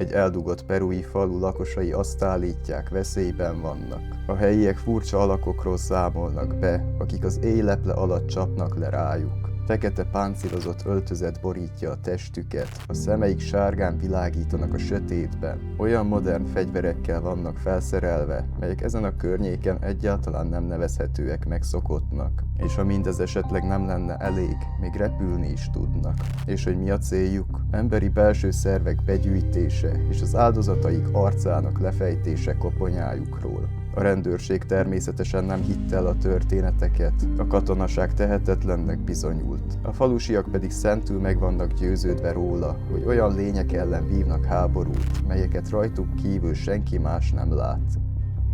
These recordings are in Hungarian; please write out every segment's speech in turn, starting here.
Egy eldugott perui falu lakosai azt állítják, veszélyben vannak. A helyiek furcsa alakokról számolnak be, akik az éjleple alatt csapnak le rájuk. Fekete páncélozott öltözet borítja a testüket, a szemeik sárgán világítanak a sötétben. Olyan modern fegyverekkel vannak felszerelve, melyek ezen a környéken egyáltalán nem nevezhetőek megszokottnak. És ha mindez esetleg nem lenne elég, még repülni is tudnak. És hogy mi a céljuk? Emberi belső szervek begyűjtése és az áldozataik arcának lefejtése koponyájukról. A rendőrség természetesen nem hitte el a történeteket, a katonaság tehetetlennek bizonyult. A falusiak pedig szentül meg vannak győződve róla, hogy olyan lények ellen vívnak háborút, melyeket rajtuk kívül senki más nem lát.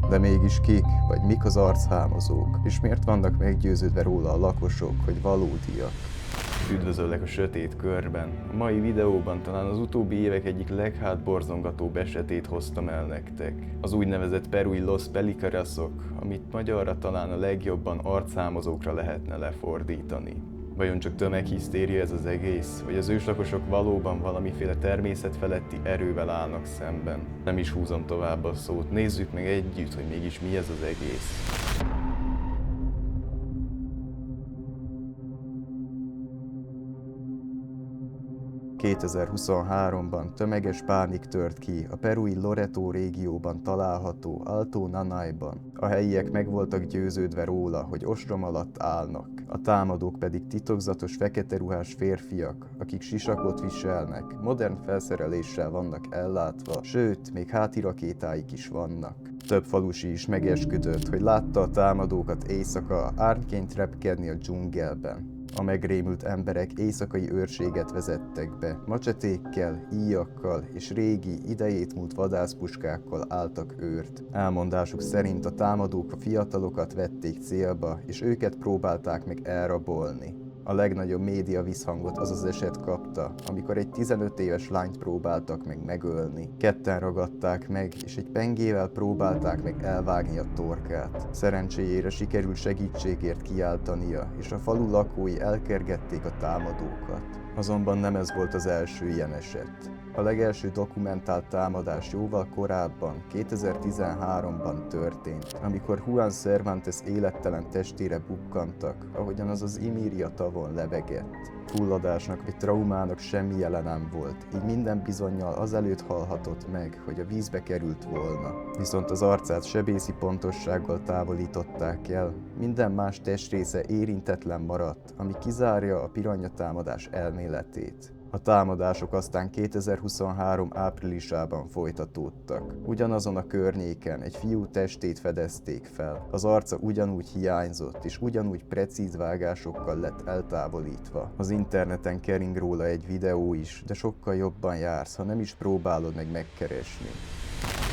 De mégis kik, vagy mik az archámozók, és miért vannak meggyőződve róla a lakosok, hogy valódiak? Üdvözöllek a sötét körben. A mai videóban talán az utóbbi évek egyik leghátborzongatóbb esetét hoztam el nektek. Az úgynevezett perui Los Pelicarasok, amit magyarra talán a legjobban arcszámozókra lehetne lefordítani. Vajon csak tömeghisztéria ez az egész, vagy az őslakosok valóban valamiféle természetfeletti erővel állnak szemben? Nem is húzom tovább a szót, nézzük meg együtt, hogy mégis mi ez az egész. 2023-ban tömeges pánik tört ki a perui Loreto régióban található Alto Nanayban. A helyiek meg voltak győződve róla, hogy ostrom alatt állnak. A támadók pedig titokzatos fekete ruhás férfiak, akik sisakot viselnek, modern felszereléssel vannak ellátva, sőt, még hátirakétáik is vannak. Több falusi is megesküdött, hogy látta a támadókat éjszaka árnyként repkedni a dzsungelben. A megrémült emberek éjszakai őrséget vezettek be, macsetékkel, íjakkal és régi, idejét múlt vadászpuskákkal álltak őrt. Elmondásuk szerint a támadók a fiatalokat vették célba, és őket próbálták meg elrabolni. A legnagyobb média visszhangot az az eset kapta, amikor egy 15 éves lányt próbáltak meg megölni. Ketten ragadták meg, és egy pengével próbálták meg elvágni a torkát. Szerencséjére sikerült segítségért kiáltania, és a falu lakói elkergették a támadókat. Azonban nem ez volt az első ilyen eset. A legelső dokumentált támadás jóval korábban, 2013-ban történt, amikor Juan Cervantes élettelen testére bukkantak, ahogyan az az Imiria tavon lebegett. Fulladásnak vagy traumának semmi jele nem volt, így minden bizonnyal azelőtt halhatott meg, hogy a vízbe került volna. Viszont az arcát sebészi pontossággal távolították el, minden más testrésze érintetlen maradt, ami kizárja a piranha támadás elméletét. A támadások aztán 2023 áprilisában folytatódtak. Ugyanazon a környéken egy fiú testét fedezték fel. Az arca ugyanúgy hiányzott, és ugyanúgy precíz vágásokkal lett eltávolítva. Az interneten kering róla egy videó is, de sokkal jobban jársz, ha nem is próbálod meg megkeresni.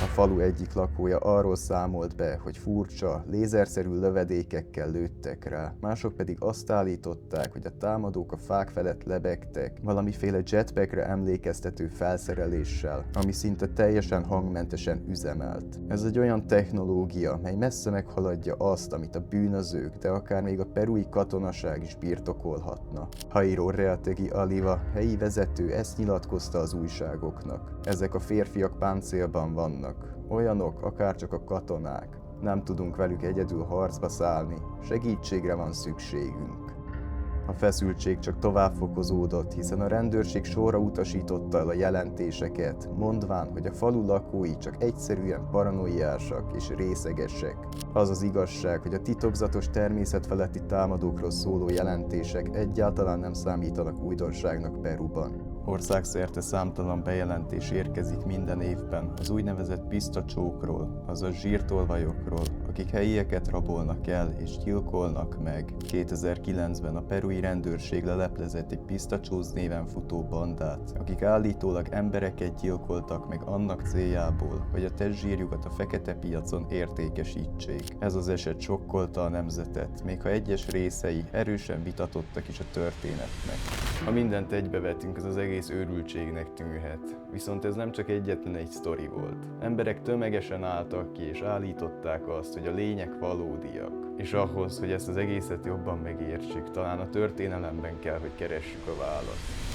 A falu egyik lakója arról számolt be, hogy furcsa, lézerszerű lövedékekkel lőttek rá. Mások pedig azt állították, hogy a támadók a fák felett lebegtek, valamiféle jetpackre emlékeztető felszereléssel, ami szinte teljesen hangmentesen üzemelt. Ez egy olyan technológia, mely messze meghaladja azt, amit a bűnözők, de akár még a perui katonaság is birtokolhatna. Jairo Reategi Aliva, helyi vezető, ezt nyilatkozta az újságoknak. Ezek a férfiak páncélban vannak. Olyanok, akárcsak a katonák. Nem tudunk velük egyedül harcba szállni. Segítségre van szükségünk. A feszültség csak tovább fokozódott, hiszen a rendőrség sorra utasította el a jelentéseket, mondván, hogy a falu lakói csak egyszerűen paranoiásak és részegesek. Az az igazság, hogy a titokzatos természetfeletti támadókról szóló jelentések egyáltalán nem számítanak újdonságnak Peruban. Országszerte számtalan bejelentés érkezik minden évben az úgynevezett pisztacsókról, azaz zsírtolvajokról, akik helyieket rabolnak el és gyilkolnak meg. 2009-ben a perui rendőrség leleplezett egy pisztacsóz néven futó bandát, akik állítólag embereket gyilkoltak meg annak céljából, hogy a testzsírjukat a fekete piacon értékesítsék. Ez az eset sokkolta a nemzetet, még ha egyes részei erősen vitatottak is a történetnek. Ha mindent egybevetünk, ez az egész őrültségnek tűnhet. Viszont ez nem csak egyetlen egy sztori volt. Emberek tömegesen álltak ki és állították azt, hogy a lények valódiak. És ahhoz, hogy ezt az egészet jobban megértsük, talán a történelemben kell, hogy keressük a választ.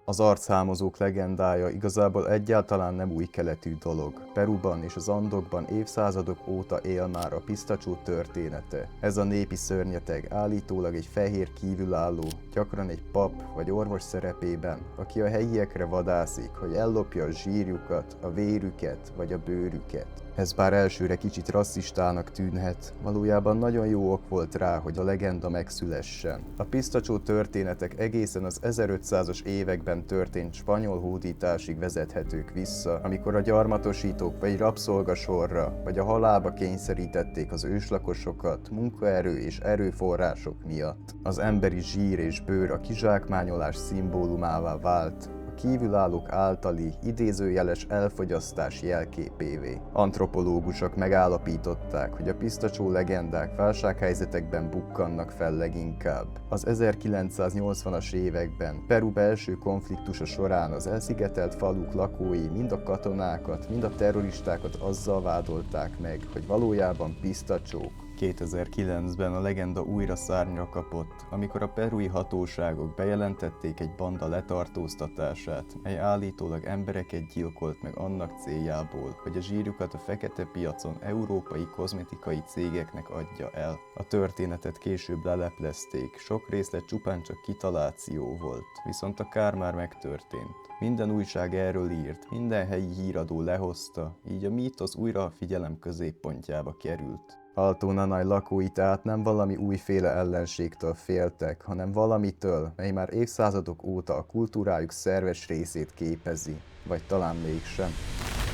Az archámozók legendája igazából egyáltalán nem új keletű dolog. Peruban és az Andokban évszázadok óta él már a pisztacsó története. Ez a népi szörnyeteg állítólag egy fehér kívülálló, gyakran egy pap vagy orvos szerepében, aki a helyiekre vadászik, hogy ellopja a zsírjukat, a vérüket vagy a bőrüket. Ez bár elsőre kicsit rasszistának tűnhet, valójában nagyon jó ok volt rá, hogy a legenda megszülessen. A pisztacsó történetek egészen az 1500-as években történt spanyol hódításig vezethetők vissza, amikor a gyarmatosítók vagy rabszolgasorra, vagy a halálba kényszerítették az őslakosokat munkaerő és erőforrások miatt. Az emberi zsír és bőr a kizsákmányolás szimbólumává vált, kívülállók általi idézőjeles elfogyasztás jelképévé. Antropológusok megállapították, hogy a pisztacsó legendák válsághelyzetekben bukkannak fel leginkább. Az 1980-as években Peru belső konfliktusa során az elszigetelt faluk lakói mind a katonákat, mind a terroristákat azzal vádolták meg, hogy valójában pisztacsók. 2009-ben a legenda újra szárnyra kapott, amikor a perui hatóságok bejelentették egy banda letartóztatását, mely állítólag embereket gyilkolt meg annak céljából, hogy a zsírjukat a fekete piacon európai kozmetikai cégeknek adja el. A történetet később leleplezték, sok részlet csupán csak kitaláció volt, viszont a kár már megtörtént. Minden újság erről írt, minden helyi híradó lehozta, így a mítosz újra a figyelem középpontjába került. Alto Nanay lakói tehát nem valami újféle ellenségtől féltek, hanem valamitől, mely már évszázadok óta a kultúrájuk szerves részét képezi. Vagy talán mégsem.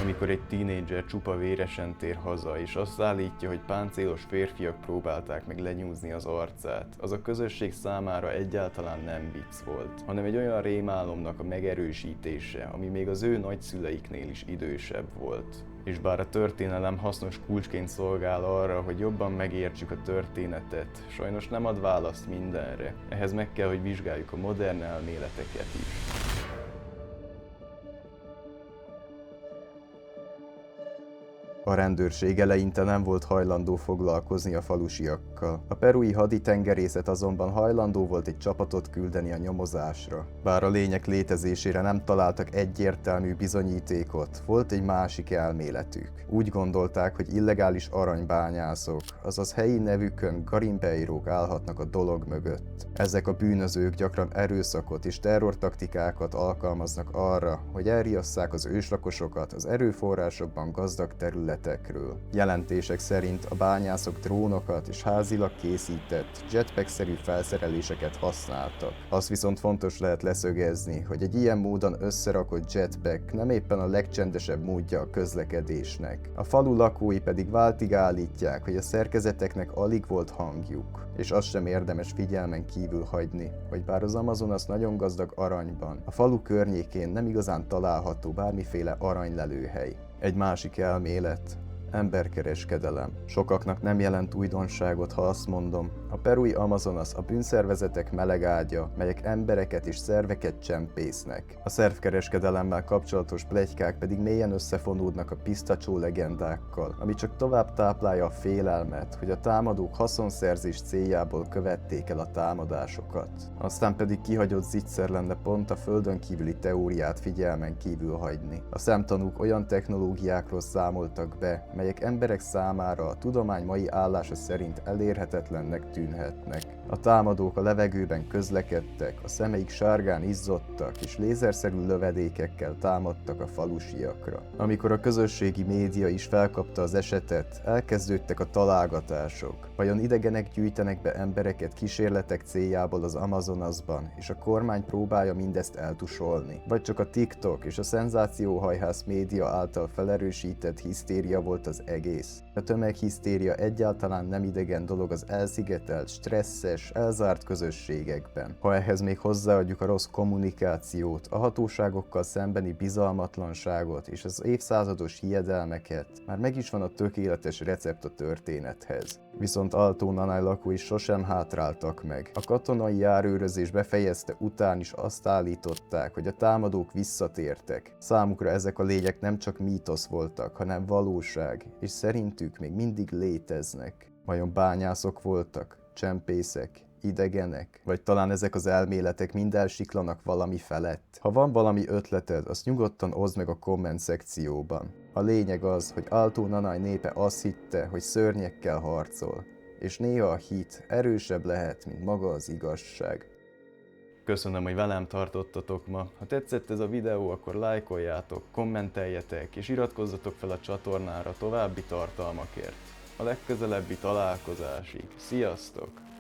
Amikor egy tínédzser csupa véresen tér haza, és azt állítja, hogy páncélos férfiak próbálták meg lenyúzni az arcát, az a közösség számára egyáltalán nem vicc volt, hanem egy olyan rémálomnak a megerősítése, ami még az ő nagyszüleiknél is idősebb volt. És bár a történelem hasznos kulcsként szolgál arra, hogy jobban megértsük a történetet, sajnos nem ad választ mindenre. Ehhez meg kell, hogy vizsgáljuk a modern elméleteket is. A rendőrség eleinte nem volt hajlandó foglalkozni a falusiakkal. A perui haditengerészet azonban hajlandó volt egy csapatot küldeni a nyomozásra. Bár a lények létezésére nem találtak egyértelmű bizonyítékot, volt egy másik elméletük. Úgy gondolták, hogy illegális aranybányászok, azaz helyi nevükön garimpeírók állhatnak a dolog mögött. Ezek a bűnözők gyakran erőszakot és terrortaktikákat alkalmaznak arra, hogy elriasszák az őslakosokat az erőforrásokban gazdag területekről. Jelentések szerint a bányászok drónokat és házilag készített, jetpack-szerű felszereléseket használtak. Azt viszont fontos lehet leszögezni, hogy egy ilyen módon összerakott jetpack nem éppen a legcsendesebb módja a közlekedésnek. A falu lakói pedig váltig állítják, hogy a szerkezeteknek alig volt hangjuk. És azt sem érdemes figyelmen kívül hagyni, hogy bár az Amazonas nagyon gazdag aranyban, a falu környékén nem igazán található bármiféle aranylelőhely. Egy másik elmélet: emberkereskedelem. Sokaknak nem jelent újdonságot, ha azt mondom, a perui Amazonas a bűnszervezetek melegágya, melyek embereket és szerveket csempésznek. A szervkereskedelemmel kapcsolatos pletykák pedig mélyen összefonódnak a pisztacsó legendákkal, ami csak tovább táplálja a félelmet, hogy a támadók haszonszerzés céljából követték el a támadásokat. Aztán pedig kihagyott zicser lenne pont a földön kívüli teóriát figyelmen kívül hagyni. A szemtanúk olyan technológiákról számoltak be, melyek emberek számára a tudomány mai állása szerint elérhetetlennek tűnhetnek. A támadók a levegőben közlekedtek, a szemeik sárgán izzadtak, és lézerszerű lövedékekkel támadtak a falusiakra. Amikor a közösségi média is felkapta az esetet, elkezdődtek a találgatások. Vajon idegenek gyűjtenek be embereket kísérletek céljából az Amazonasban, és a kormány próbálja mindezt eltusolni? Vagy csak a TikTok és a szenzációhajhász média által felerősített hisztéria volt az egész? A tömeghisztéria egyáltalán nem idegen dolog az elszigetelt, stresszes, elzárt közösségekben. Ha ehhez még hozzáadjuk a rossz kommunikációt, a hatóságokkal szembeni bizalmatlanságot és az évszázados hiedelmeket, már meg is van a tökéletes recept a történethez. Viszont Alto Nanay lakói sosem hátráltak meg. A katonai járőrözés befejezte után is azt állították, hogy a támadók visszatértek. Számukra ezek a lények nem csak mítosz voltak, hanem valóság, és szerintük még mindig léteznek. Vajon bányászok voltak? Csempészek? Idegenek? Vagy talán ezek az elméletek mind elsiklanak valami felett? Ha van valami ötleted, azt nyugodtan oszd meg a komment szekcióban. A lényeg az, hogy Altó Nanay népe azt hitte, hogy szörnyekkel harcol, és néha a hit erősebb lehet, mint maga az igazság. Köszönöm, hogy velem tartottatok ma. Ha tetszett ez a videó, akkor lájkoljátok, kommenteljetek és iratkozzatok fel a csatornára további tartalmakért. A legközelebbi találkozásig. Sziasztok!